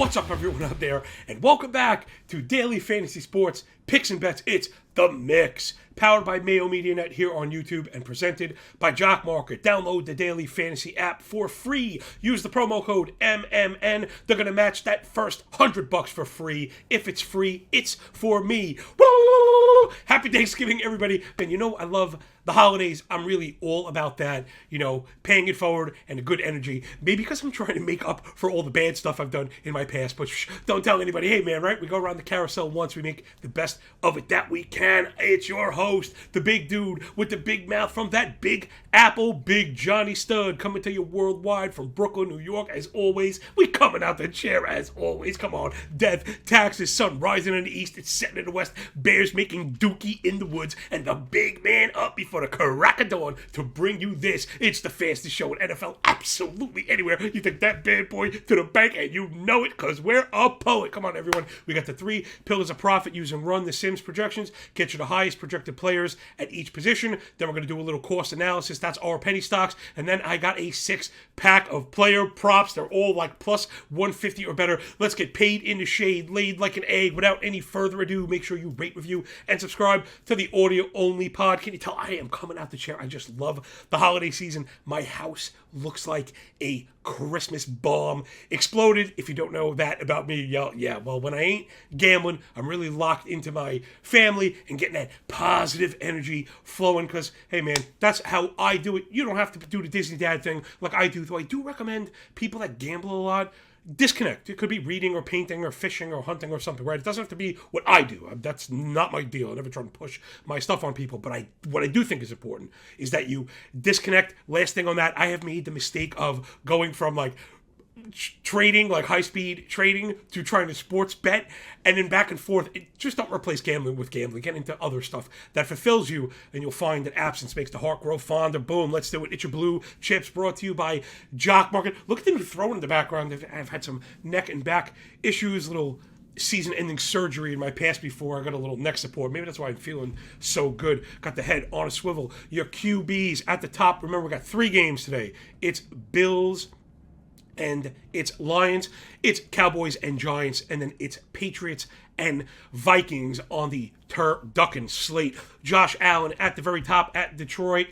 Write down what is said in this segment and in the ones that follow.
What's up, everyone out there, and welcome back to Daily Fantasy Sports Picks and Bets. It's The Mix, powered by Mayo Media Net here on YouTube and presented by Jock. Download the Daily Fantasy app for free. Use the promo code MMN. They're going to match that first $100 for free. If it's free, it's for me. Happy Thanksgiving, everybody. And you know, I love the holidays. I'm really all about that, paying it forward and a good energy. Maybe because I'm trying to make up for all the bad stuff I've done in my past, but don't tell anybody. Hey, man, right? We go around the carousel once. We make the best of it that we can. It's your host, the big dude with the big mouth from that Big Apple, Big Johnny Stud, coming to you worldwide from Brooklyn, New York. As always, we coming out the chair as always. Come on. Death, taxes, sun rising in the east. It's setting in the west. Bears making dookie in the woods. And the big man up before the crack of dawn to bring you this. It's the fastest show in NFL absolutely anywhere. You take that bad boy to the bank and you know it because we're a poet. Come on, everyone. We got the 3 pillars of profit using Run the Sims projections. Get you the highest projected players at each position. Then we're going to do a little cost analysis. That's our penny stocks. And then I got a 6-pack of player props. They're all like plus 150 or better. Let's get paid in the shade, laid like an egg. Without any further ado, make sure you rate, review, and subscribe to the audio-only pod. Can you tell I am coming out the chair? I just love the holiday season. My house looks like a Christmas bomb exploded. If you don't know that about me, yeah, well, when I ain't gambling, I'm really locked into my family and getting that positive energy flowing because, hey, man, that's how I do it. You don't have to do the Disney Dad thing like I do, though I do recommend people that gamble a lot disconnect. It could be reading or painting or fishing or hunting or something, right? It doesn't have to be what I do. That's not my deal. I never try to push my stuff on people, but what I do think is important is that you disconnect. Last thing on that, I have made the mistake of going from like trading, like high-speed trading, to trying to sports bet, and then back and forth. Just don't replace gambling with gambling. Get into other stuff that fulfills you, and you'll find that absence makes the heart grow fonder. Boom, let's do it. It's your blue chips, brought to you by Jock. Look at them throwing in the background. I've had some neck and back issues, little season-ending surgery in my past before. I got a little neck support. Maybe that's why I'm feeling so good. Got the head on a swivel. Your QBs at the top. Remember, we got 3 games today. It's Bills, and it's Lions, it's Cowboys and Giants, and then it's Patriots and Vikings on the turducken slate. Josh Allen at the very top at Detroit,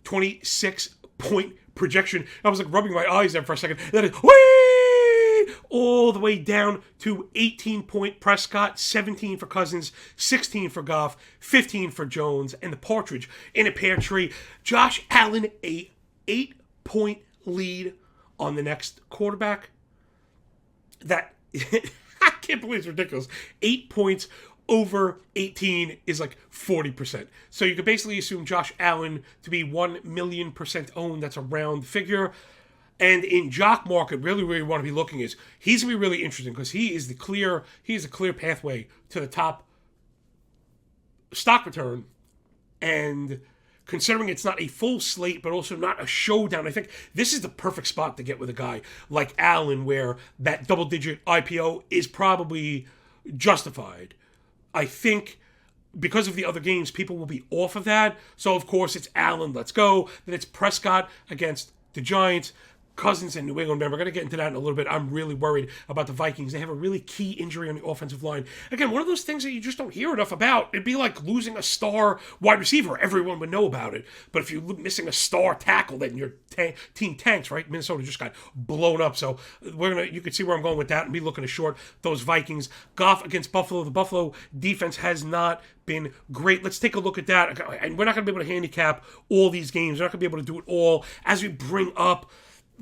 26-point projection. I was like rubbing my eyes there for a second. Then it, whee! All the way down to 18-point Prescott, 17 for Cousins, 16 for Goff, 15 for Jones, and the Partridge in a pear tree. Josh Allen, a 8-point lead on the next quarterback. That I can't believe it's ridiculous. 8 points over 18 is like 40%. So you could basically assume Josh Allen to be 1,000,000% owned. That's a round figure. And in Jock market, really where you want to be looking is he's gonna be really interesting because he is a clear pathway to the top stock return. And considering it's not a full slate, but also not a showdown, I think this is the perfect spot to get with a guy like Allen, where that double-digit IPO is probably justified. I think because of the other games, people will be off of that. So, of course, it's Allen, let's go. Then it's Prescott against the Giants. Cousins and New England, man, we're going to get into that in a little bit. I'm really worried about the Vikings. They have a really key injury on the offensive line. Again, one of those things that you just don't hear enough about. It'd be like losing a star wide receiver. Everyone would know about it. But if you're missing a star tackle, then your team tanks, right? Minnesota just got blown up. So you can see where I'm going with that and be looking to short those Vikings. Goff against Buffalo. The Buffalo defense has not been great. Let's take a look at that. And we're not going to be able to handicap all these games. We're not going to be able to do it all. As we bring up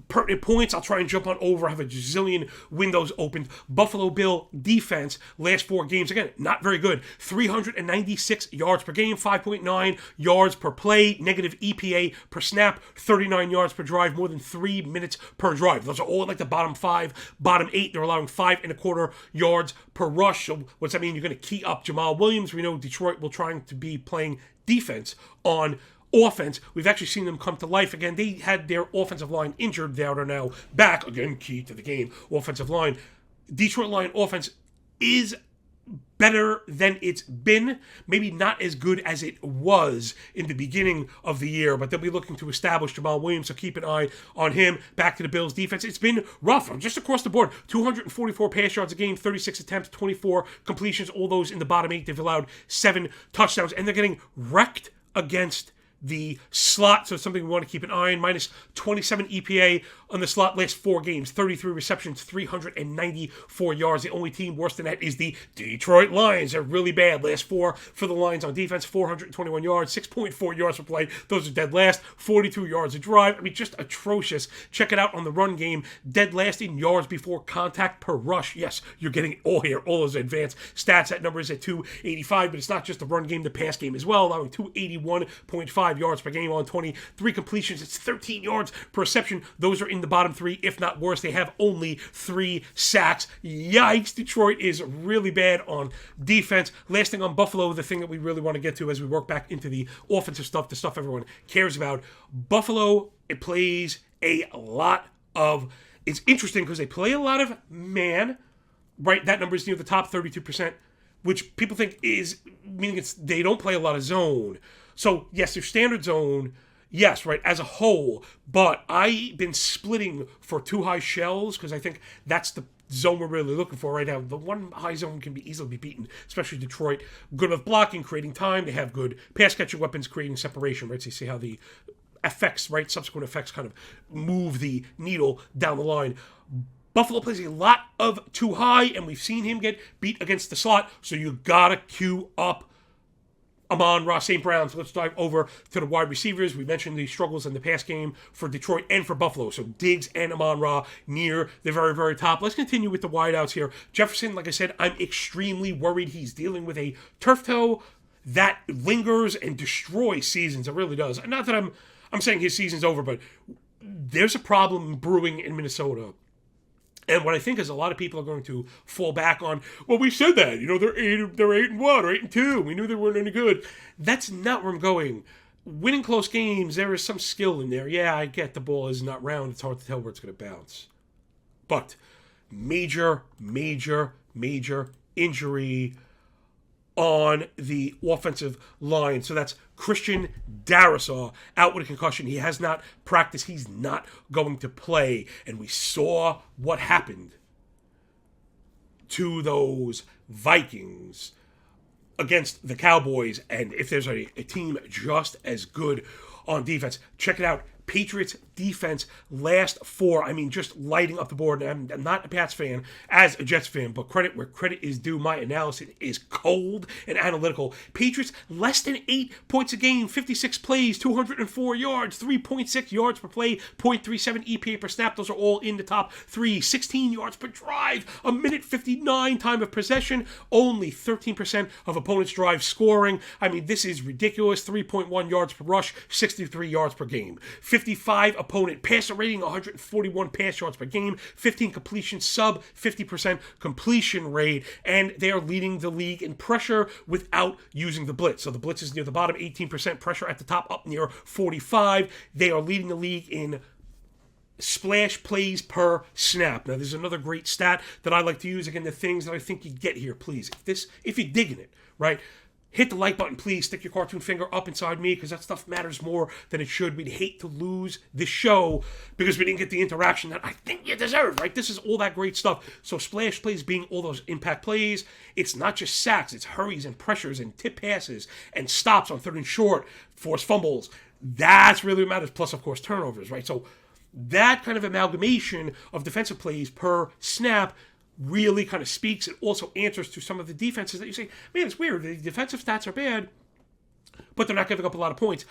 pertinent points, I'll try and jump on over. I have a gazillion windows opened. Buffalo Bill defense, last 4 games, again, not very good. 396 yards per game, 5.9 yards per play, negative EPA per snap, 39 yards per drive, more than 3 minutes per drive. Those are all like the bottom 5, bottom 8. They're allowing 5.25 yards per rush. So what's that mean? You're going to key up Jamal Williams. We know Detroit will try to be playing defense on offense. We've actually seen them come to life again. They had their offensive line injured. They are now back. Again, key to the game. Offensive line. Detroit Lion offense is better than it's been. Maybe not as good as it was in the beginning of the year, but they'll be looking to establish Jamal Williams, so keep an eye on him. Back to the Bills defense. It's been rough just across the board. 244 pass yards a game, 36 attempts, 24 completions, all those in the bottom 8. They've allowed 7 touchdowns, and they're getting wrecked against the slot, so it's something we want to keep an eye on. Minus 27 EPA on the slot last 4 games, 33 receptions, 394 yards. The only team worse than that is the Detroit Lions. They're really bad. Last 4 for the Lions on defense, 421 yards, 6.4 yards per play. Those are dead last. 42 yards a drive. I mean, just atrocious. Check it out on the run game. Dead last in yards before contact per rush. Yes, you're getting it all here. All those advanced stats. That number is at 285, but it's not just the run game, the pass game as well, allowing 281.5 yards per game on 23 completions. It's 13 yards per reception. Those are in the bottom 3, if not worse. They have only 3 sacks. Yikes. Detroit is really bad on defense. Last thing on Buffalo, the thing that we really want to get to as we work back into the offensive stuff, the stuff everyone cares about. Buffalo, it plays a lot of... It's interesting because they play a lot of man, right? That number is near the top, 32%, which people think is... meaning they don't play a lot of zone. So, yes, their standard zone, yes, right, as a whole, but I've been splitting for 2 high shells because I think that's the zone we're really looking for right now. The 1 high zone can be easily beaten, especially Detroit. Good with blocking, creating time. They have good pass-catching weapons, creating separation, right? So you see how the effects, right, subsequent effects kind of move the needle down the line. Buffalo plays a lot of 2 high, and we've seen him get beat against the slot, so you gotta queue up Amon-Ra St. Brown. So let's dive over to the wide receivers. We mentioned the struggles in the pass game for Detroit and for Buffalo. So Diggs and Amon-Ra near the very, very top. Let's continue with the wideouts here. Jefferson, like I said, I'm extremely worried. He's dealing with a turf toe that lingers and destroys seasons. It really does. Not that I'm saying his season's over, but there's a problem brewing in Minnesota. And what I think is a lot of people are going to fall back on, well, we said that, they're 8-1 or 8-2. We knew they weren't any good. That's not where I'm going. Winning close games, there is some skill in there. Yeah, I get the ball is not round. It's hard to tell where it's going to bounce. But major, major, major injury on the offensive line. So that's Christian Darrisaw out with a concussion. He has not practiced. He's not going to play. And we saw what happened to those Vikings against the Cowboys. And if there's a team just as good on defense, check it out. Patriots defense last 4, I mean, just lighting up the board. I'm not a Pats fan as a Jets fan, but credit where credit is due. My analysis is cold and analytical. Patriots less than 8 points a game, 56 plays, 204 yards, 3.6 yards per play, 0.37 EPA per snap. Those are all in the top 3. 16 yards per drive, a minute 59 time of possession, only 13% of opponents' drive scoring. I mean, this is ridiculous. 3.1 yards per rush, 63 yards per game. 55 opponent passer rating, 141 pass yards per game, 15 completion, sub 50% completion rate, and they are leading the league in pressure without using the blitz. So the blitz is near the bottom, 18% pressure at the top, up near 45. They are leading the league in splash plays per snap. Now, there's another great stat that I like to use. Again, the things that I think you get here, please. If you're digging it, right? Hit the like button, please. Stick your cartoon finger up inside me because that stuff matters more than it should. We'd hate to lose this show because we didn't get the interaction that I think you deserve, right? This is all that great stuff. So splash plays being all those impact plays. It's not just sacks. It's hurries and pressures and tip passes and stops on 3rd and short, forced fumbles. That's really what matters. Plus, of course, turnovers, right? So that kind of amalgamation of defensive plays per snap really kind of speaks. It also answers to some of the defenses that you say, man, it's weird. The defensive stats are bad, but they're not giving up a lot of points.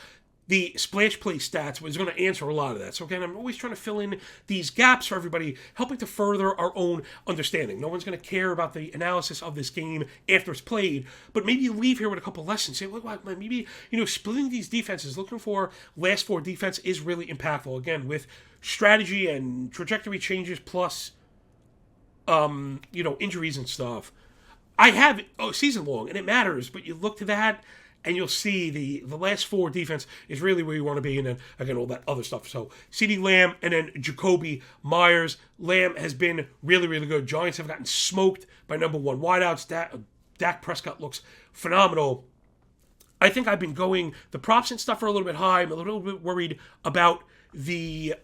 The splash play stats was going to answer a lot of that. So again, I'm always trying to fill in these gaps for everybody, helping to further our own understanding. No one's going to care about the analysis of this game after it's played, but maybe you leave here with a couple lessons. Say, look, maybe, splitting these defenses, looking for last 4 defense is really impactful. Again, with strategy and trajectory changes plus injuries and stuff. I have season long, and it matters, but you look to that, and you'll see the last 4 defense is really where you want to be, and then, again, all that other stuff. So, CeeDee Lamb and then Jacoby Myers. Lamb has been really, really good. Giants have gotten smoked by number 1 wideouts. Dak Prescott looks phenomenal. I think I've been going, the props and stuff are a little bit high. I'm a little bit worried about the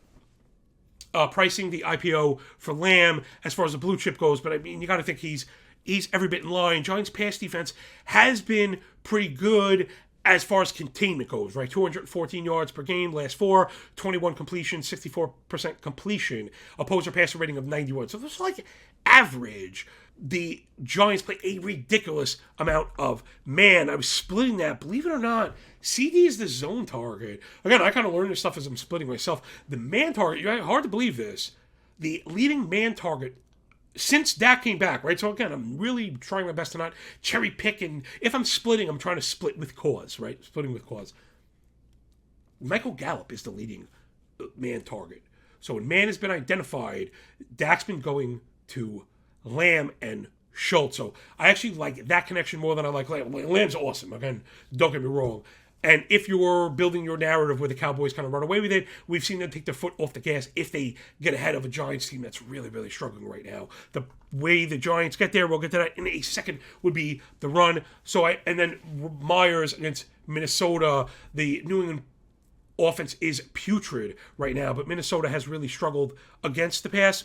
pricing, the IPO for Lamb as far as the blue chip goes. But I mean, you got to think he's every bit in line. Giants' pass defense has been pretty good as far as containment goes, right? 214 yards per game, last four, 21 completion, 64% completion, opposer passer rating of 91. So that's like average. The Giants play a ridiculous amount of man. I was splitting that. Believe it or not, CD is the zone target. Again, I kind of learned this stuff as I'm splitting myself. The man target, hard to believe this, the leading man target since Dak came back, right? So again, I'm really trying my best to not cherry pick, and if I'm splitting, I'm trying to split with cause, right? Splitting with cause. Michael Gallup is the leading man target. So when man has been identified, Dak's been going to Lamb and Schultz. So I actually like that connection more than I like Lamb. Lamb's awesome. Again, don't get me wrong. And if you're building your narrative where the Cowboys kind of run away with it, we've seen them take their foot off the gas if they get ahead of a Giants team that's really, really struggling right now. The way the Giants get there, we'll get to that in a second, would be the run. And then Myers against Minnesota, the New England offense is putrid right now, but Minnesota has really struggled against the pass.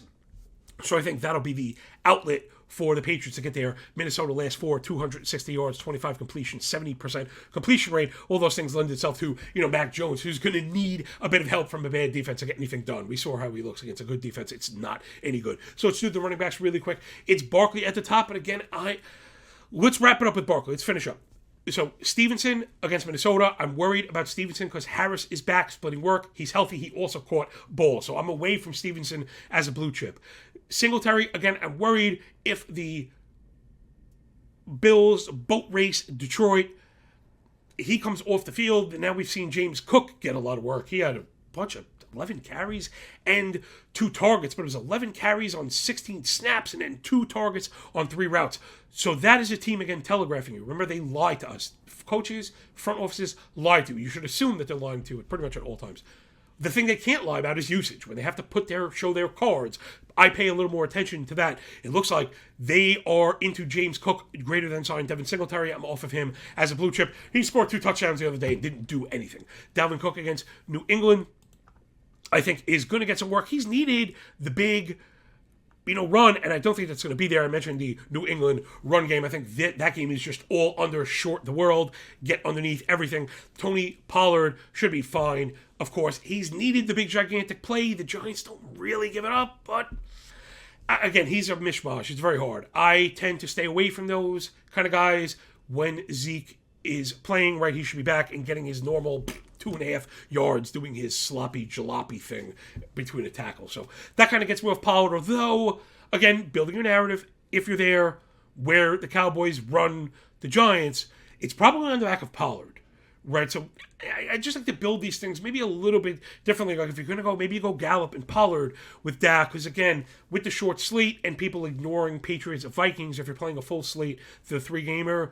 So I think that'll be the outlet for the Patriots to get there. Minnesota last four, 260 yards, 25 completion, 70% completion rate. All those things lend itself to, Mac Jones, who's going to need a bit of help from a bad defense to get anything done. We saw how he looks against a good defense. It's not any good. So let's do the running backs really quick. It's Barkley at the top. And again, let's wrap it up with Barkley. Let's finish up. So Stevenson against Minnesota. I'm worried about Stevenson because Harris is back splitting work. He's healthy. He also caught ball. So I'm away from Stevenson as a blue chip. Singletary, again, I'm worried if the Bills boat race Detroit, he comes off the field. And now we've seen James Cook get a lot of work. He had a bunch of 11 carries and 2 targets, but it was 11 carries on 16 snaps and then 2 targets on 3 routes. So that is a team, again, telegraphing you. Remember, they lie to us. Coaches, front offices lie to you. You should assume that they're lying to you pretty much at all times. The thing they can't lie about is usage. When they have to show their cards, I pay a little more attention to that. It looks like they are into James Cook, greater than signed Devin Singletary. I'm off of him as a blue chip. He scored 2 touchdowns the other day and didn't do anything. Dalvin Cook against New England, I think, is going to get some work. He's needed the big, run, and I don't think that's going to be there. I mentioned the New England run game. I think that game is just all undershort the world, get underneath everything. Tony Pollard should be fine. Of course, he's needed the big, gigantic play. The Giants don't really give it up, but again, he's a mishmash. It's very hard. I tend to stay away from those kind of guys when Zeke is playing, right? He should be back and getting his normal 2.5 yards, doing his sloppy jalopy thing between the tackles. So that kind of gets me off Pollard, although, again, building your narrative, if you're there where the Cowboys run the Giants, it's probably on the back of Pollard, right? So I just like to build these things maybe a little bit differently. Like if you're going to go, maybe you go Gallup and Pollard with Dak, because again, with the short slate and people ignoring Patriots and Vikings, if you're playing a full slate for the 3-gamer,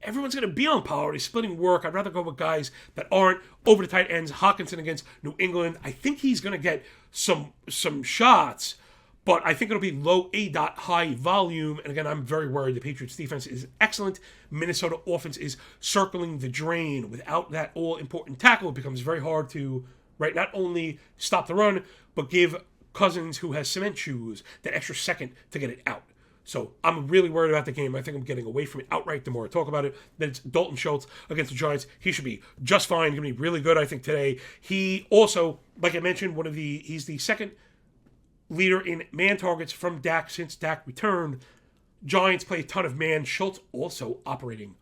everyone's going to be on Pollard. He's splitting work. I'd rather go with guys that aren't over the tight ends. Hawkinson against New England. I think he's going to get some shots, but I think it'll be low A-dot, high volume. And again, I'm very worried. The Patriots defense is excellent. Minnesota offense is circling the drain. Without that all-important tackle, it becomes very hard to, right, not only stop the run, but give Cousins, who has cement shoes, that extra second to get it out. So I'm really worried about the game. I think I'm getting away from it outright the more I talk about it. Then it's Dalton Schultz against the Giants. He should be just fine. Going to be really good, I think, today. He also, like I mentioned, he's the second leader in man targets from Dak since Dak returned. Giants play a ton of man. Schultz also operating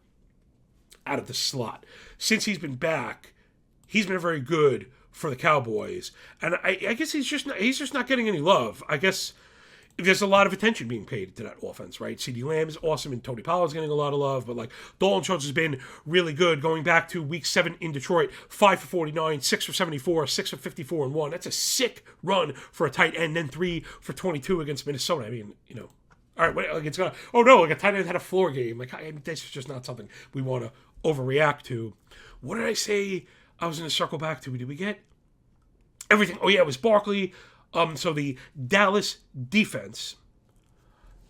out of the slot. Since he's been back, he's been very good for the Cowboys. And I guess he's just not getting any love. I guess there's a lot of attention being paid to that offense, right? CeeDee Lamb is awesome, and Tony Pollard's getting a lot of love, but Dalton Schultz has been really good going back to week 7 in Detroit. 5 for 49, 6 for 74, 6 for 54 and 1. That's a sick run for a tight end. Then 3 for 22 against Minnesota. I mean, all right, it's gonna. Oh no, a tight end had a floor game. This is just not something we want to overreact to. What did I say? I was going to circle back to. Did we get everything? Oh yeah, it was Barkley. So the Dallas defense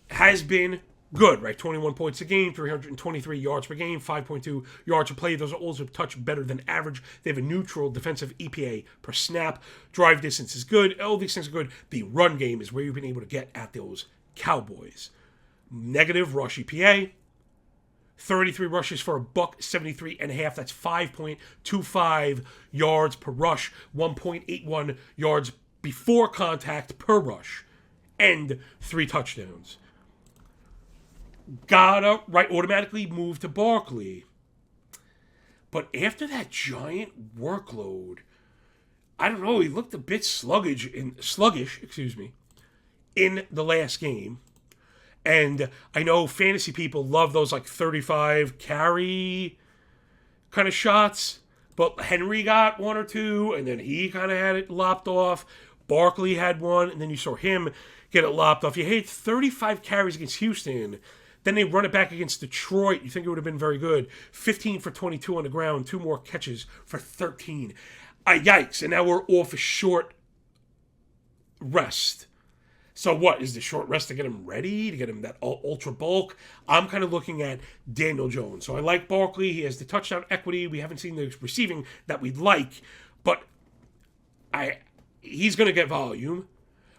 has been good, right? 21 points a game, 323 yards per game, 5.2 yards per play. Those are also a touch better than average. They have a neutral defensive EPA per snap. Drive distance is good. All these things are good. The run game is where you've been able to get at those Cowboys. Negative rush EPA. 33 rushes for a $173.5. That's 5.25 yards per rush, 1.81 yards before contact per rush, and 3 touchdowns. Gotta automatically move to Barkley. But after that giant workload, I don't know, he looked a bit sluggish in the last game. And I know fantasy people love those like 35 carry kind of shots. But Henry got 1 or 2, and then he kind of had it lopped off. Barkley had 1, and then you saw him get it lopped off. You had 35 carries against Houston. Then they run it back against Detroit. You think it would have been very good. 15 for 22 on the ground. 2 more catches for 13. Yikes. And now we're off a short rest. So what, is the short rest to get him ready, to get him that ultra bulk? I'm kind of looking at Daniel Jones. So I like Barkley. He has the touchdown equity. We haven't seen the receiving that we'd like, but he's going to get volume.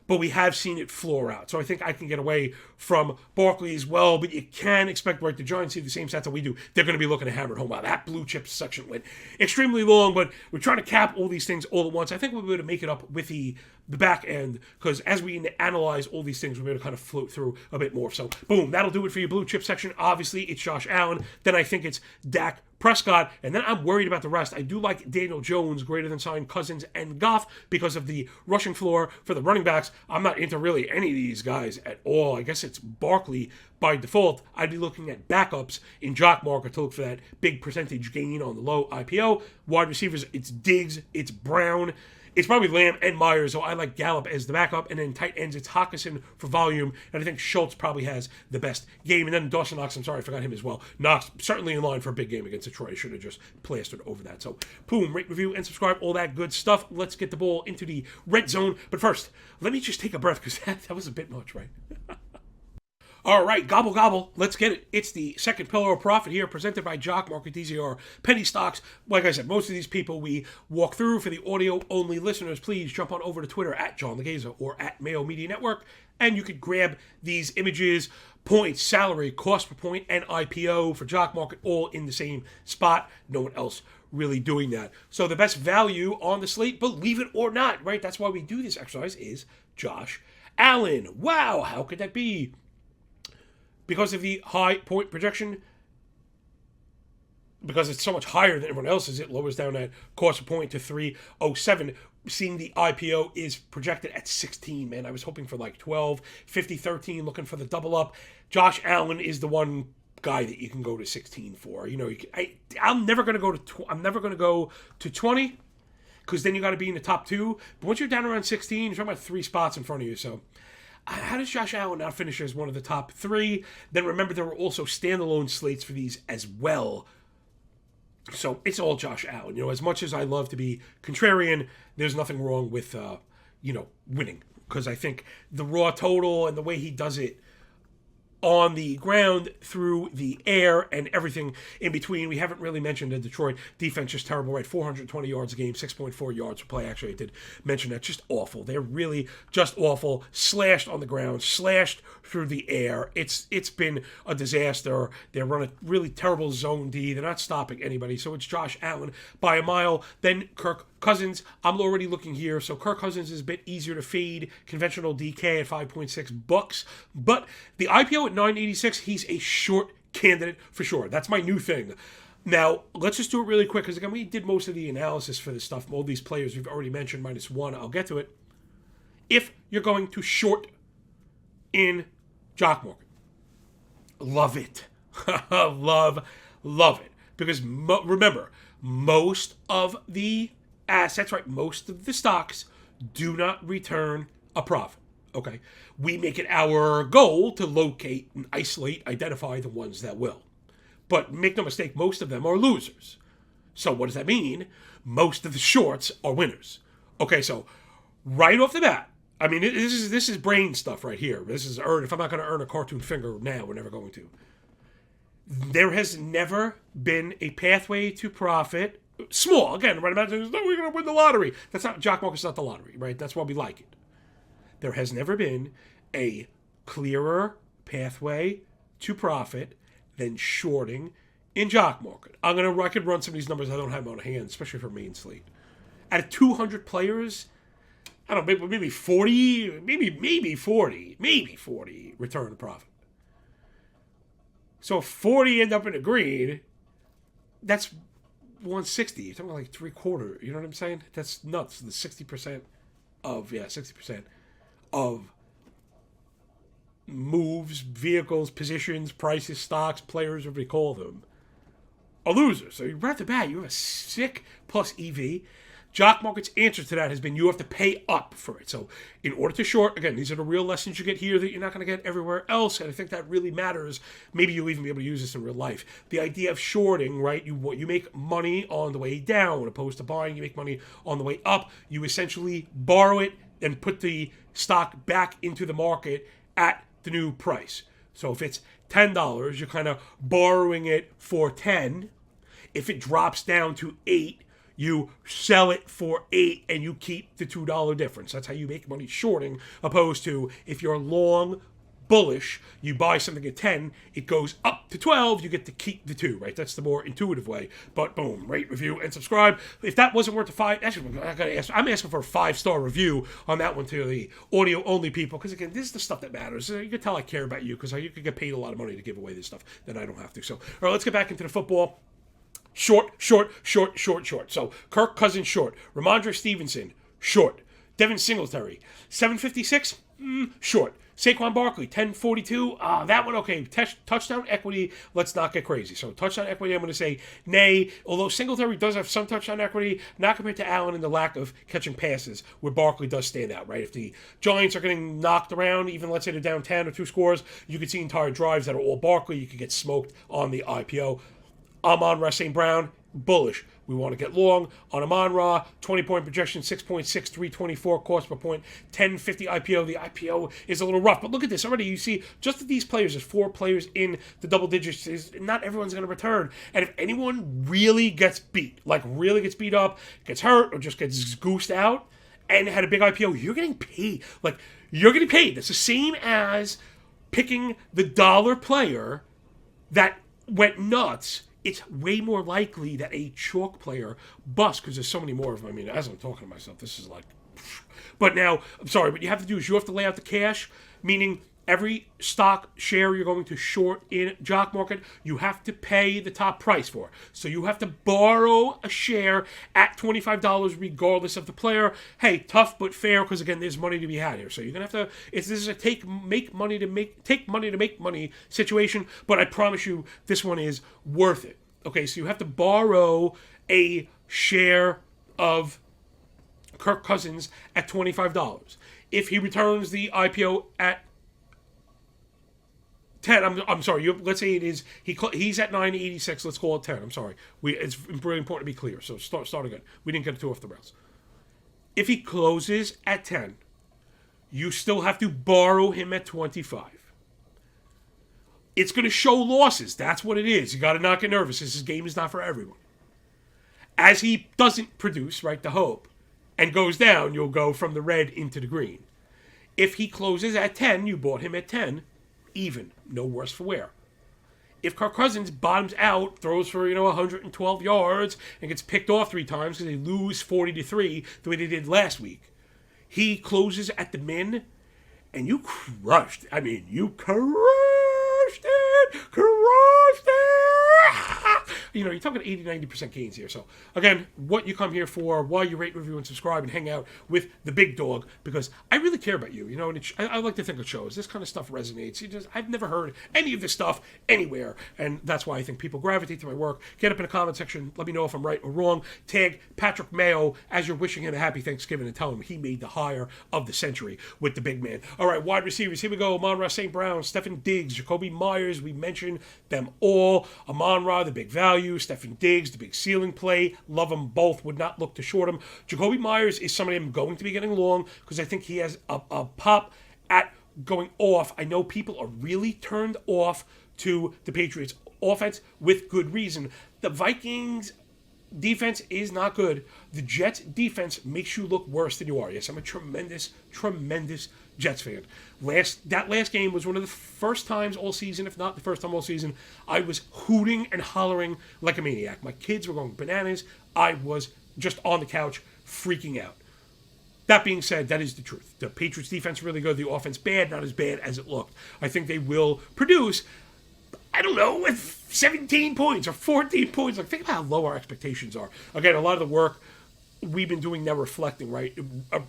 But we have seen it floor out. So I think I can get away from Barkley as well. But you can expect, right, the Giants see the same stats that we do. They're going to be looking to hammer it home. Wow, that blue chip section went extremely long, but we're trying to cap all these things all at once. I think we'll be able to make it up with the back end, because as we analyze all these things, we're going to kind of float through a bit more. So, boom, that'll do it for your blue chip section. Obviously, it's Josh Allen. Then I think it's Dak Prescott, and then I'm worried about the rest. I do like Daniel Jones greater than sign Cousins and Goff because of the rushing floor for the running backs. I'm not into really any of these guys at all. I guess it's Barkley by default. I'd be looking at backups in Jock market to look for that big percentage gain on the low IPO. Wide receivers, it's Diggs, it's Brown. It's probably Lamb and Myers, so I like Gallup as the backup. And then tight ends, it's Hockenson for volume. And I think Schultz probably has the best game. And then Dawson Knox, I'm sorry, I forgot him as well. Knox, certainly in line for a big game against Detroit. I should have just plastered over that. So, boom, rate, review, and subscribe, all that good stuff. Let's get the ball into the red zone. But first, let me just take a breath, because that was a bit much, right? All right, gobble, gobble. Let's get it. It's the second pillar of profit here, presented by Jock Market. These are penny stocks. Like I said, most of these people we walk through. For the audio-only listeners, please jump on over to Twitter at John Laghezza or at Mayo Media Network, and you could grab these images, points, salary, cost per point, and IPO for Jock Market, all in the same spot. No one else really doing that. So the best value on the slate, believe it or not, right? That's why we do this exercise, is Josh Allen. Wow, how could that be? Because of the high point projection, because it's so much higher than everyone else's, it lowers down that cost per point to 307. Seeing the IPO is projected at 16, man. I was hoping for like 12, 50, 13, looking for the double up. Josh Allen is the one guy that you can go to 16 for. You know, I'm never going to go to I'm never going to go to 20, because then you got to be in the top 2. But once you're down around 16, you're talking about 3 spots in front of you. So how does Josh Allen not finish as one of the top 3? Then remember, there were also standalone slates for these as well. So it's all Josh Allen. You know, as much as I love to be contrarian, there's nothing wrong with, winning. Because I think the raw total and the way he does it on the ground, through the air, and everything in between. We haven't really mentioned the Detroit defense, just terrible, right? 420 yards a game, 6.4 yards per play. Actually, I did mention that. Just awful. They're really just awful. Slashed on the ground, slashed through the air. It's been a disaster. They're running a really terrible zone D. They're not stopping anybody. So it's Josh Allen by a mile. Then Kirk Cousins, I'm already looking here. So Kirk Cousins is a bit easier to fade. Conventional DK at $5.6. But the IPO at 986, he's a short candidate for sure. That's my new thing. Now, let's just do it really quick, because again, we did most of the analysis for this stuff. All these players we've already mentioned, -1. I'll get to it. If you're going to short in Jock Market, love it. love it. Because remember, most of the assets, right, most of the stocks do not return a profit. Okay, we make it our goal to locate and isolate, identify the ones that will. But make no mistake, most of them are losers. So what does that mean? Most of the shorts are winners. Okay, so right off the bat, I mean, this is brain stuff right here. This is if I'm not going to earn a cartoon finger now, we're never going to. There has never been a pathway to profit. Small, again, right about we're going to win the lottery. That's not, Jock Market's not the lottery, right? That's why we like it. There has never been a clearer pathway to profit than shorting in Jock Market. I could run some of these numbers. I don't have them on hand, especially for main slate. Out of 200 players, I don't know, maybe 40, maybe 40 return to profit. So if 40 end up in the green, that's 160. You're talking like 3/4. You know what I'm saying? That's nuts. The 60% of moves, vehicles, positions, prices, stocks, players, whatever you call them, are losers. So right off the bat, you have a sick plus EV. Jock Market's answer to that has been you have to pay up for it. So in order to short, again, these are the real lessons you get here that you're not going to get everywhere else, and I think that really matters. Maybe you'll even be able to use this in real life. The idea of shorting, right, you make money on the way down, opposed to buying, you make money on the way up. You essentially borrow it and put the stock back into the market at the new price. So if it's $10, you're kind of borrowing it for 10. If it drops down to 8, you sell it for 8 and you keep the $2 difference. That's how you make money shorting, opposed to if you're long bullish, you buy something at 10, it goes up to 12, you get to keep the 2, right? That's the more intuitive way. But boom, rate, review, and subscribe. If that wasn't worth a 5, actually, I'm asking for a 5-star review on that one to the audio-only people, because again, this is the stuff that matters. You can tell I care about you, because you could get paid a lot of money to give away this stuff that I don't have to. So, all right, let's get back into the football. Short. So, Kirk Cousins, short. Ramondre Stevenson, short. Devin Singletary, 756, short. Saquon Barkley, 1042. That one, okay. Touchdown equity, let's not get crazy. So, touchdown equity, I'm going to say nay. Although Singletary does have some touchdown equity, not compared to Allen in the lack of catching passes, where Barkley does stand out, right? If the Giants are getting knocked around, even let's say they're down 10 or 2 scores, you could see entire drives that are all Barkley. You could get smoked on the IPO. Amon-Ra St. Brown, bullish. We want to get long on Amon-Ra. 20-point projection, 6.6, 324 cost per point, 1050 IPO. The IPO is a little rough, but look at this. Already you see just that these players, there's 4 players in the double digits. Not everyone's going to return. And if anyone really gets beat, like really gets beat up, gets hurt, or just gets goosed out, and had a big IPO, you're getting paid. Like, you're getting paid. It's the same as picking the dollar player that went nuts. It's way more likely that a chalk player busts, because there's so many more of them. I mean, as I'm talking to myself, this is like... But now, I'm sorry, what you have to do is you have to lay out the cash, meaning every stock share you're going to short in Jock Market, you have to pay the top price for. So you have to borrow a share at $25 regardless of the player. Hey, tough but fair, because again, there's money to be had here. So you're gonna have to. This is a take money to make money situation. But I promise you, this one is worth it. Okay, so you have to borrow a share of Kirk Cousins at $25. If he returns the IPO at 10, I'm sorry. Let's say it is he's at 986. Let's call it 10. I'm sorry. It's really important to be clear. So start again. We didn't get it too off the rails. If he closes at 10, you still have to borrow him at 25. It's going to show losses. That's what it is. You got to not get nervous. This game is not for everyone. As he doesn't produce, right, the hope, and goes down, you'll go from the red into the green. If he closes at 10, you bought him at 10. Even, no worse for wear. If Kirk Cousins bottoms out, throws for 112 yards, and gets picked off 3 times because they lose 40-3 the way they did last week, he closes at the min, and you crushed. I mean, you crushed it. You're talking 80-90% gains here. So, again, what you come here for, why you rate, review, and subscribe, and hang out with the big dog, because I really care about you. And I like to think it shows. This kind of stuff resonates. I've never heard any of this stuff anywhere, and that's why I think people gravitate to my work. Get up in the comment section. Let me know if I'm right or wrong. Tag Patrick Mayo as you're wishing him a happy Thanksgiving, and tell him he made the hire of the century with the big man. All right, wide receivers. Here we go. Amon-Ra St. Brown, Stefon Diggs, Jacoby Myers. We mentioned them all. Amon-Ra, the big value. value. Stefan Diggs, the big ceiling play. Love them both. Would not look to short them. Jacoby Myers is somebody I'm going to be getting long because I think he has a pop at going off. I know people are really turned off to the Patriots offense with good reason. The Vikings defense is not good. The Jets defense makes you look worse than you are. Yes, I'm a tremendous Jets fan. That last game was one of the first times all season, if not the first time all season, I was hooting and hollering like a maniac. My kids were going bananas. I was just on the couch freaking out. That being said, that is the truth. The Patriots defense really good. The offense bad, not as bad as it looked. I think they will produce, I don't know, with 17 points or 14 points. Like, think about how low our expectations are. Again, a lot of the work we've been doing now reflecting, right?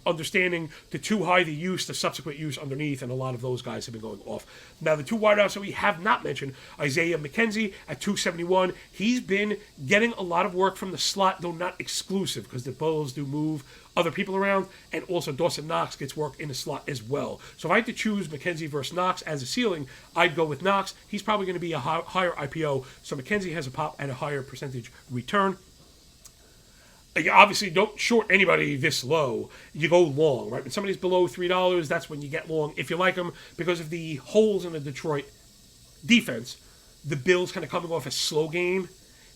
Understanding the too high the use, the subsequent use underneath, and a lot of those guys have been going off. Now, the two wideouts that we have not mentioned, Isaiah McKenzie at 271, he's been getting a lot of work from the slot, though not exclusive, because the Bulls do move other people around, and also Dawson Knox gets work in the slot as well. So if I had to choose McKenzie versus Knox as a ceiling, I'd go with Knox. He's probably going to be a higher IPO, so McKenzie has a pop and a higher percentage return. You obviously don't short anybody this low. You go long, right? When somebody's below $3, that's when you get long if you like them, because of the holes in the Detroit defense. The Bills kind of coming off a slow game,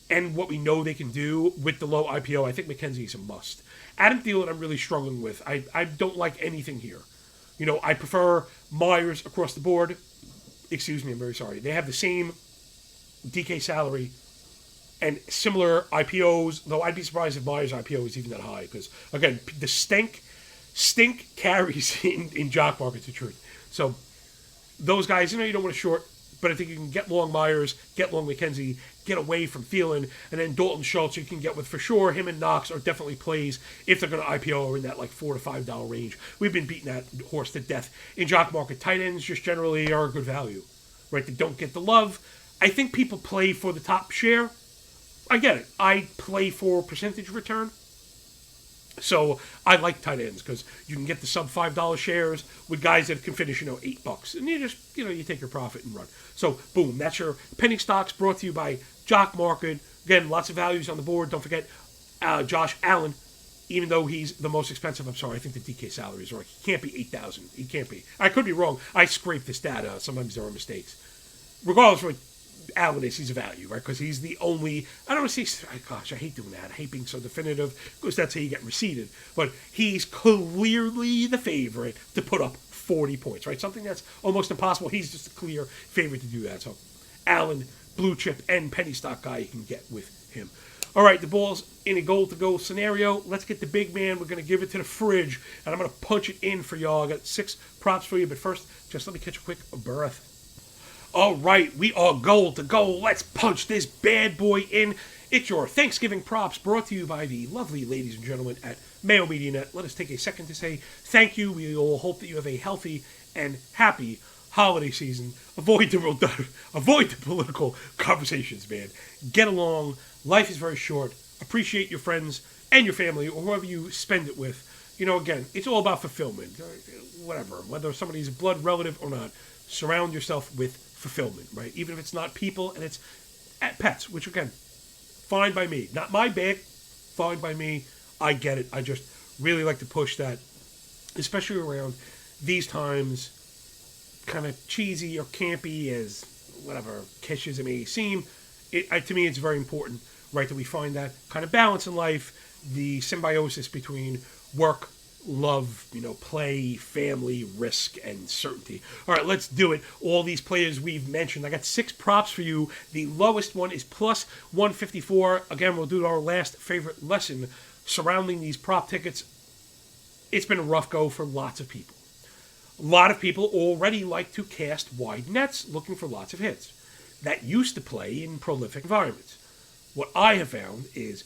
and what we know they can do with the low IPO. I think McKenzie's a must. Adam Thielen, I'm really struggling with. I don't like anything here. You know, I prefer Myers across the board. Excuse me, I'm very sorry. They have the same DK salary and similar IPOs, though I'd be surprised if Myers' IPO is even that high, because, again, the stink carries in Jock markets, the truth. So those guys, you know, you don't want to short, but I think you can get long Myers, get long McKenzie, get away from Thielen, and then Dalton Schultz you can get with for sure. Him and Knox are definitely plays if they're going to IPO or in that like $4 to $5 range. We've been beating that horse to death in Jock market. Tight ends just generally are a good value, right? They don't get the love. I think people play for the top share. I get it. I play for percentage return. So I like tight ends because you can get the sub $5 shares with guys that can finish, you know, $8. And you just, you know, you take your profit and run. So boom, that's your penny stocks brought to you by Jock Market. Again, lots of values on the board. Don't forget Josh Allen, even though he's the most expensive. I'm sorry, I think the DK salary is right. He can't be $8,000. He can't be. I could be wrong. I scraped this data. Sometimes there are mistakes. Regardless of what Allen is, he's a value, right? Because he's the only, I don't want to say, gosh, I hate doing that. I hate being so definitive because that's how you get receded. But he's clearly the favorite to put up 40 points, right? Something that's almost impossible. He's just a clear favorite to do that. So Allen, blue chip, and penny stock guy you can get with him. All right, the ball's in a goal-to-goal scenario. Let's get the big man. We're going to give it to the fridge, and I'm going to punch it in for y'all. I got 6 props for you, but first, just let me catch a quick breath. All right, we are goal to goal. Let's punch this bad boy in. It's your Thanksgiving props brought to you by the lovely ladies and gentlemen at Mayo Media Net. Let us take a second to say thank you. We all hope that you have a healthy and happy holiday season. Avoid the political conversations, man. Get along. Life is very short. Appreciate your friends and your family or whoever you spend it with. You know, again, it's all about fulfillment. Whatever, whether somebody's a blood relative or not, surround yourself with fulfillment, right? Even if it's not people and it's pets, which again, fine by me. Not my bag, fine by me. I get it. I just really like to push that, especially around these times, kind of cheesy or campy as whatever kitsch as it may seem. To me, it's very important, right, that we find that kind of balance in life, the symbiosis between work, love, you know, play, family, risk, and certainty. All right, let's do it. All these players we've mentioned. I got 6 props for you. The lowest one is plus 154. Again, we'll do our last favorite lesson surrounding these prop tickets. It's been a rough go for lots of people. A lot of people already like to cast wide nets looking for lots of hits. That used to play in prolific environments. What I have found is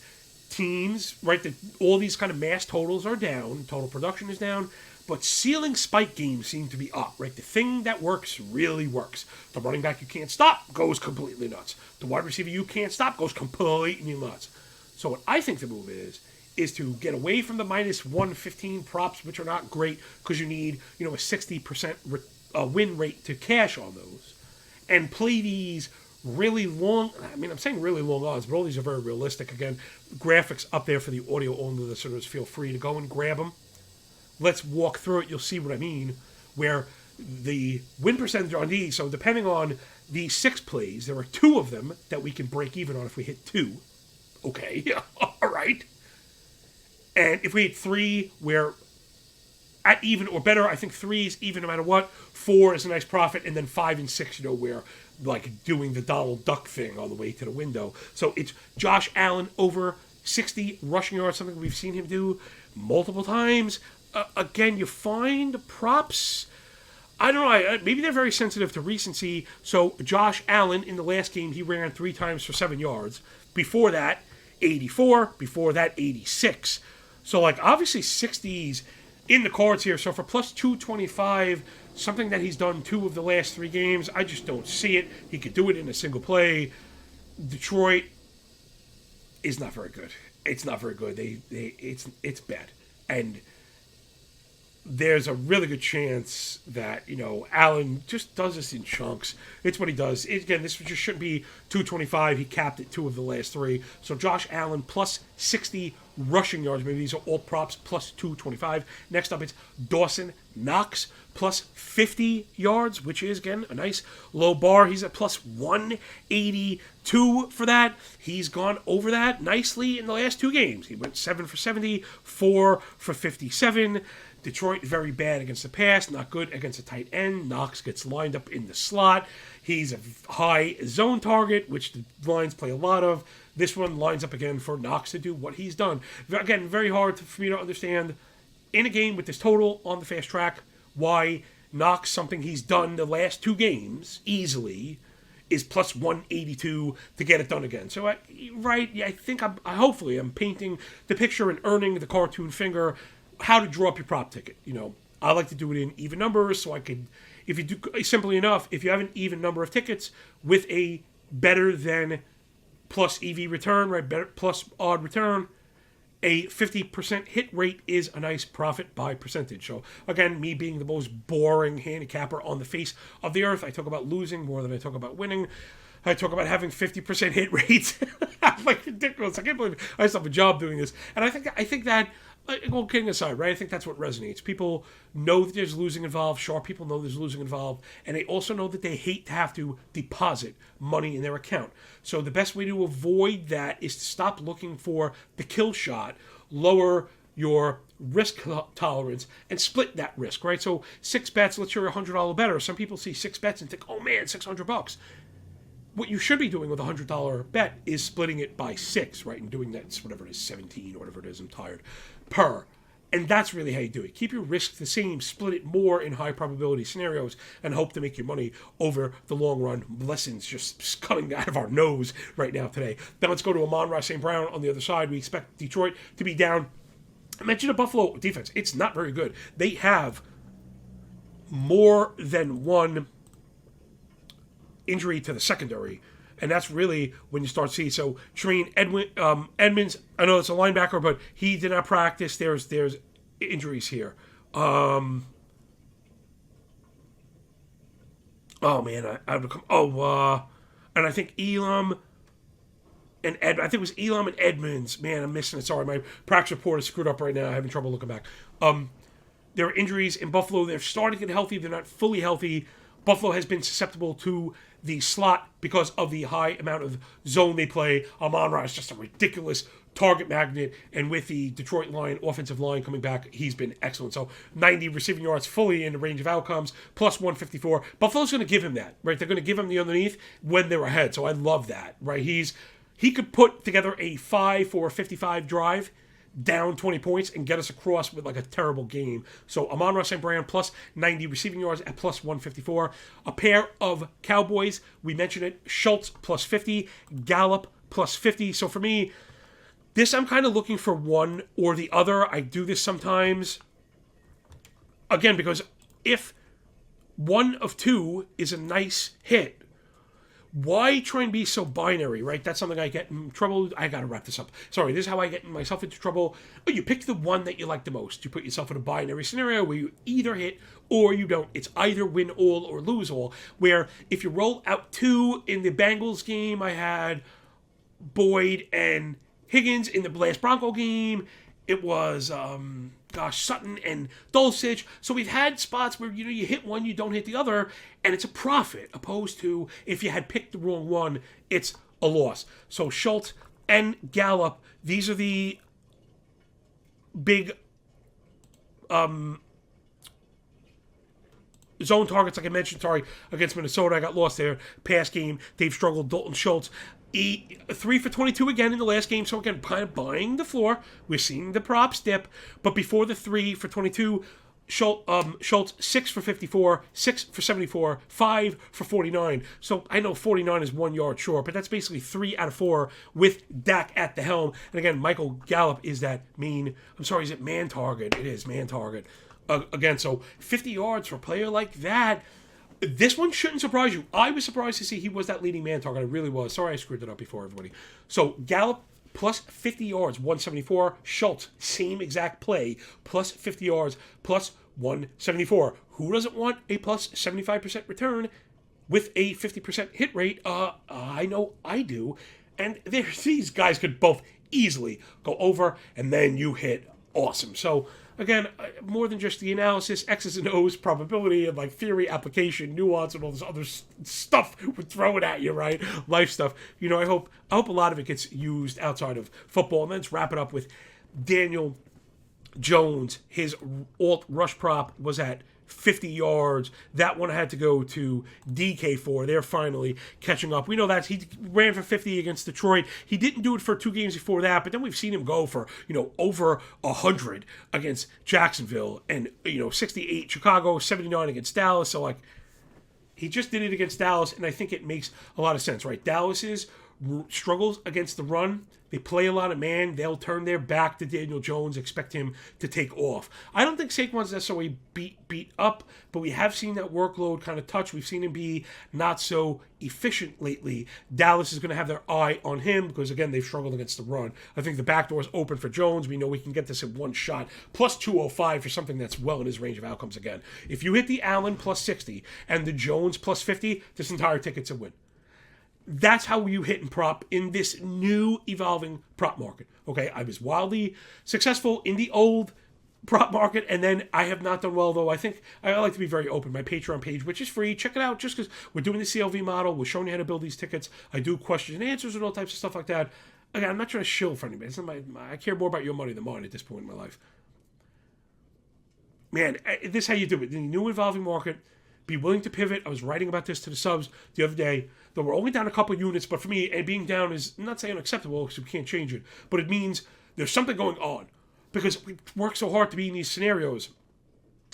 teams, right, that all these kind of mass totals are down, total production is down, but ceiling spike games seem to be up, right? The thing that works really works. The running back you can't stop goes completely nuts. The wide receiver you can't stop goes completely nuts. So what I think the move is to get away from the minus 115 props, which are not great because you need, you know, a 60% win rate to cash on those, and play these really long. I mean, I'm saying really long odds, but all these are very realistic. Again, graphics up there for the audio only listeners. Feel free to go and grab them. Let's walk through it. You'll see what I mean. Where the win percentage on these, so depending on the 6 plays, there are 2 of them that we can break even on if we hit 2. Okay, all right. And if we hit 3, we're at even or better. I think 3 is even no matter what. 4 is a nice profit, and then 5 and 6, we're like doing the Donald Duck thing on the way to the window. So it's Josh Allen over 60 rushing yards, something we've seen him do multiple times. Again, you find props. I don't know. Maybe they're very sensitive to recency. So Josh Allen in the last game, he ran 3 times for 7 yards. Before that, 84. Before that, 86. So like obviously 60s in the cards here. So for plus 225, something that he's done 2 of the last 3 games, I just don't see it. He could do it in a single play. Detroit is not very good. It's not very good. It's bad. And there's a really good chance that, Allen just does this in chunks. It's what he does. Again, this just shouldn't be 225. He capped it 2 of the last 3. So Josh Allen plus 60 rushing yards. Maybe these are all props plus 225. Next up, it's Dawson Knox plus 50 yards, which is, again, a nice low bar. He's at plus 182 for that. He's gone over that nicely in the last 2 games. He went 7 for 70, 4 for 57. Detroit, very bad against the pass, not good against a tight end. Knox gets lined up in the slot. He's a high zone target, which the Lions play a lot of. This one lines up again for Knox to do what he's done. Again, very hard for me to understand in a game with this total on the fast track why Knox, something he's done the last 2 games easily, is plus 182 to get it done again. So, I think hopefully I'm painting the picture and earning the cartoon finger how to draw up your prop ticket. I like to do it in even numbers, so I could, if you do simply enough, if you have an even number of tickets with a better than plus EV return, right, better plus odd return, a 50% hit rate is a nice profit by percentage. So again, me being the most boring handicapper on the face of the earth, I talk about losing more than I talk about winning. I talk about having 50% hit rates. Like ridiculous. I can't believe I still have a job doing this. And I think that, well, kidding aside, right? I think that's what resonates. People know that there's losing involved. Sharp people know there's losing involved. And they also know that they hate to have to deposit money in their account. So the best way to avoid that is to stop looking for the kill shot, lower your risk tolerance, and split that risk, right? So 6 bets, let's say you're $100 better. Some people see 6 bets and think, oh man, $600. What you should be doing with a $100 bet is splitting it by 6, right? And doing that, whatever it is, 17 or whatever it is, I'm tired, per. And that's really how you do it. Keep your risk the same, split it more in high probability scenarios, and hope to make your money over the long run. Lessons just coming out of our nose right now today. Then let's go to Amon-Ra St. Brown on the other side. We expect Detroit to be down. I mentioned the Buffalo defense. It's not very good. They have more than one injury to the secondary, and that's really when you start seeing. So Tremaine Edmonds, I know it's a linebacker, but he did not practice. There's injuries here. Oh man, I would come. And I think Elam and I think it was Elam and Edmonds. Man, I'm missing it. Sorry, my practice report is screwed up right now. I'm having trouble looking back. There are injuries in Buffalo. They're starting to get healthy. They're not fully healthy. Buffalo has been susceptible to the slot because of the high amount of zone they play. Amon-Ra is just a ridiculous target magnet, and with the Detroit line, offensive line coming back, he's been excellent. So 90 receiving yards, fully in the range of outcomes, plus 154. Buffalo's going to give him that, right? They're going to give him the underneath when they're ahead, so I love that, right? He could put together a 5 for 55 drive, down 20 points, and get us across with like a terrible game. So Amon-Ra St. Brown plus 90 receiving yards at plus 154. A pair of Cowboys, we mentioned it, Schultz plus 50, Gallup plus 50. So for me, this I'm kind of looking for one or the other. I do this sometimes. Again, because if one of 2 is a nice hit, why try and be so binary, right? That's something I get in trouble. I gotta wrap this up. Sorry, this is how I get myself into trouble. Oh, you pick the one that you like the most. You put yourself in a binary scenario where you either hit or you don't. It's either win all or lose all. Where if you roll out 2 in the Bengals game, I had Boyd and Higgins. In the last Bronco game, it was Sutton and Dulcich. So we've had spots where you hit one, you don't hit the other, and it's a profit. Opposed to if you had picked the wrong one, it's a loss. So Schultz and Gallup, these are the big zone targets, like I mentioned. Sorry, against Minnesota, I got lost there. Pass game, they've struggled. Dalton Schultz. 3 for 22 again in the last game. So again, kind of buying the floor. We're seeing the props dip. But before the 3 for 22, Schultz 6 for 54, 6 for 74, 5 for 49. So I know 49 is 1 yard short, but that's basically 3 out of 4 with Dak at the helm. And again, Michael Gallup is that is it man target? It is man target. Again, so 50 yards for a player like that. This one shouldn't surprise you. I was surprised to see he was that leading man target. I really was. Sorry I screwed it up before, everybody. So Gallup plus 50 yards, 174. Schultz, same exact play, plus 50 yards, plus 174. Who doesn't want a plus 75% return with a 50% hit rate? I know I do. And these guys could both easily go over, and then you hit awesome. So again, more than just the analysis, X's and O's, probability, and like theory, application, nuance, and all this other stuff we're throwing at you, right? Life stuff. I hope a lot of it gets used outside of football. And then let's wrap it up with Daniel Jones. His alt rush prop was at 50 yards. That one I had to go to DK for. They're finally catching up. We know that he ran for 50 against Detroit. He didn't do it for 2 games before that, but then we've seen him go for, over 100 against Jacksonville and, 68 Chicago, 79 against Dallas. So, he just did it against Dallas, and I think it makes a lot of sense, right? Dallas struggles against the run. They play a lot of man. They'll turn their back to Daniel Jones, expect him to take off. I don't think Saquon's necessarily beat up, but we have seen that workload kind of touch. We've seen him be not so efficient lately. Dallas is going to have their eye on him because, again, they've struggled against the run. I think the back door is open for Jones. We know we can get this in one shot. Plus 205 for something that's well in his range of outcomes again. If you hit the Allen plus 60 and the Jones plus 50, this entire ticket's a win. That's how you hit and prop in this new evolving prop market. Okay, I was wildly successful in the old prop market, and then I have not done well, though. I think I like to be very open. My Patreon page, which is free, check it out just because we're doing the CLV model. We're showing you how to build these tickets. I do questions and answers and all types of stuff like that. Again, I'm not trying to shill for anybody. I care more about your money than mine at this point in my life. Man, this is how you do it. In the new evolving market, be willing to pivot. I was writing about this to the subs the other day. Though we're only down a couple units, but for me, and being down is not saying unacceptable because we can't change it, but it means there's something going on because we work so hard to be in these scenarios.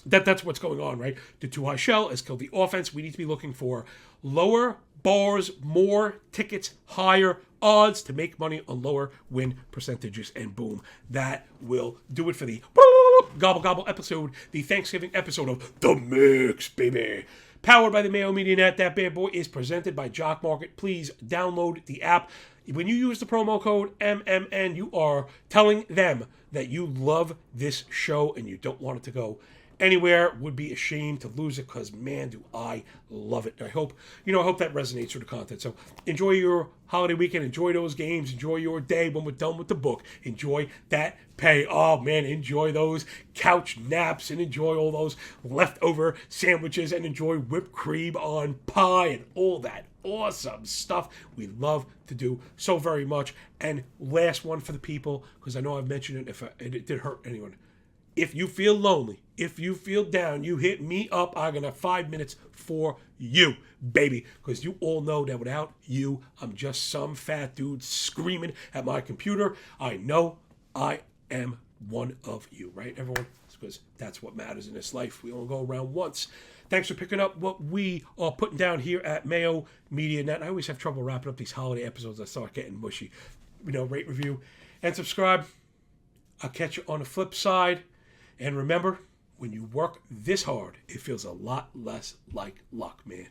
That's what's going on, right? The too high shell has killed the offense. We need to be looking for lower bars, more tickets, higher odds to make money on lower win percentages, and boom, that will do it for the gobble gobble episode, the Thanksgiving episode of The Mix, baby. Powered by the Mayo Media Net. That bad boy is presented by Jock Market. Please download the app. When you use the promo code MMN, you are telling them that you love this show and you don't want it to go anywhere. Would be a shame to lose it because, man, do I love it. I hope that resonates with the content. So enjoy your holiday weekend. Enjoy those games. Enjoy your day when we're done with the book. Enjoy that pay. Oh, man, enjoy those couch naps and enjoy all those leftover sandwiches and enjoy whipped cream on pie and all that awesome stuff we love to do so very much. And last one for the people, because I know I've mentioned it if it did hurt anyone. If you feel lonely, if you feel down, you hit me up. I got 5 minutes for you, baby. Because you all know that without you, I'm just some fat dude screaming at my computer. I know I am one of you, right, everyone? Because that's what matters in this life. We only go around once. Thanks for picking up what we are putting down here at Mayo Media Net. I always have trouble wrapping up these holiday episodes. I start getting mushy. Rate, review, and subscribe. I'll catch you on the flip side. And remember, when you work this hard, it feels a lot less like luck, man.